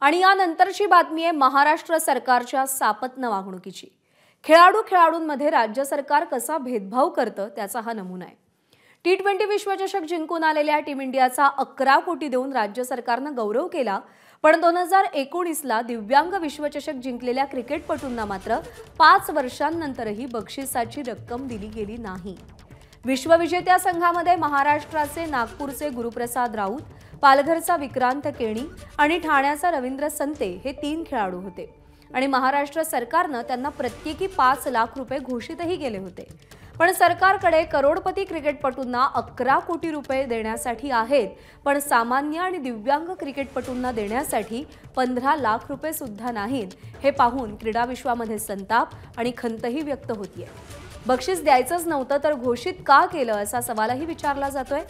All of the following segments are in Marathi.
आणि यानंतरची बातमी आहे महाराष्ट्र सरकारच्या सापत्न वागणुकीची। खेळाडूंमध्ये राज्य सरकार कसा भेदभाव करतं त्याचा हा नमुना आहे। T20 विश्वचषक जिंकून आलेल्या टीम इंडियाचा 11 कोटी देऊन राज्य सरकारनं गौरव केला, पण 2019ला दिव्यांग विश्वचषक जिंकलेल्या क्रिकेटपटूंना मात्र 5 वर्षांनंतरही बक्षिसाची रक्कम दिली गेली नाही। विश्वविजेत्या संघामध्ये महाराष्ट्राचे नागपूरचे गुरुप्रसाद राऊत, पालघरचा विक्रांत केणी आणि ठाण्याचा रवींद्र संते हे 3 खेळाडू होते आणि महाराष्ट्र सरकारनं त्यांना प्रत्येकी 5 लाख रुपये घोषितही केले होते। पण सरकारकडे करोडपती क्रिकेटपटूंना 11 कोटी रुपये देण्यासाठी आहेत, पण सामान्य आणि दिव्यांग क्रिकेटपटूंना देण्यासाठी 15 लाख रुपये सुद्धा नाहीत। हे पाहून क्रीडा विश्वामध्ये संताप आणि खंतही व्यक्त होतीये। बक्षीस द्यायचंच नव्हतं तर घोषित का केलं असा सवालही विचारला जातोय।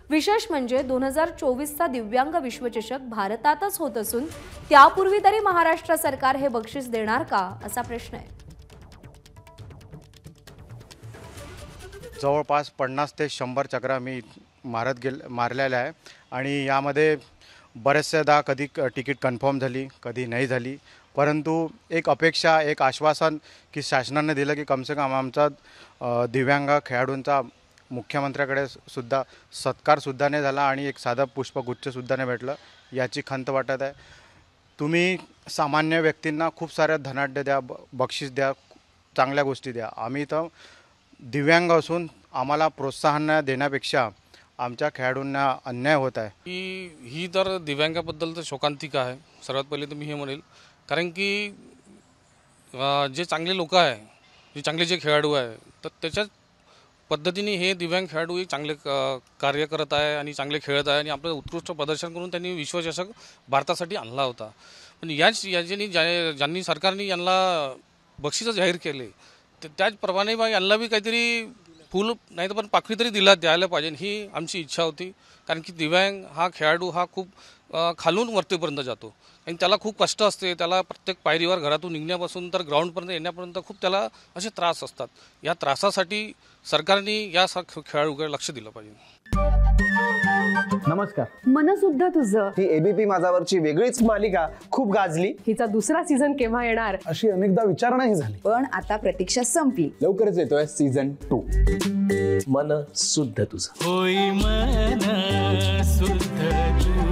विशेष म्हणजे 2024चा दिव्यांग विश्वचषक भारतातच होत असून त्यापूर्वी तरी महाराष्ट्र सरकार हे बक्षीस देणार का असा प्रश्न आहे। जवळपास 50 ते 100 चक्रा मी मारलेल्या आहे आणि यामध्ये बरेचदा कधी तिकीट कन्फर्म झाली, कधी नाही झाली, परंतु एक अपेक्षा, एक आश्वासन की शासनाने दिलं की कम से कम आमचा दिव्यांग खेळाडूंचा मुख्यमंत्र्याकडे सुद्धा सत्कार सुद्धा नाही झाला आणि एक साधा पुष्पगुच्छ सुद्धा नाही भेटलं, याची खंत वाटत आहे। तुम्ही सामान्य व्यक्तींना खूप साऱ्या धनाढ्य द्या, बक्षीस द्या, चांगल्या गोष्टी द्या, आम्ही तर दिव्यांग असून आम्हाला प्रोत्साहन देण्यापेक्षा आमच्या खेळाडूंना अन्याय होत आहे। ही तर दिव्यांगाबद्दल तर शोकांतिका आहे। सर्वात पहिले तर मी हे म्हणेल, कारण की जे चांगले लोक आहे, जे खेळाडू आहे, तर त्याच्याच पद्धतीने हे दिव्यांग खेळाडू चांगले कार्य करत आहे आणि चांगले खेळत आहे आणि आपलं उत्कृष्ट प्रदर्शन करून त्यांनी विश्वचषक भारतासाठी आणला होता। पण ज्यांनी सरकारने यांना बक्षीस जाहीर केले त्याचप्रमाणे यांना बी काहीतरी फूल नाही तर पण पाकळी तरी द्यायला पाहिजे, ही आमची इच्छा होती। कारण की दिव्यांग हा खेळाडू हा खूप खालून वरतीपर्यंत जातो आणि त्याला खूप कष्ट असते। त्याला प्रत्येक पायरीवर घरातून निघण्यापासून तर ग्राउंडपर्यंत येण्यापर्यंत खूप त्याला असे त्रास असतात। या त्रासासाठी सरकारने या खेळाडूकडे लक्ष दिलं पाहिजे। नमस्कार। मन सुद्धा तुझं ही एबीपी माझावरची वेगळीच मालिका खूप गाजली। हिचा दुसरा सीझन केव्हा येणार अशी अनेकदा विचारणाही झाली, पण आता प्रतीक्षा संपली। लवकरच येतोय सीझन 2। मन सुद्धा तुझं होई मन सुद्धा तुझं।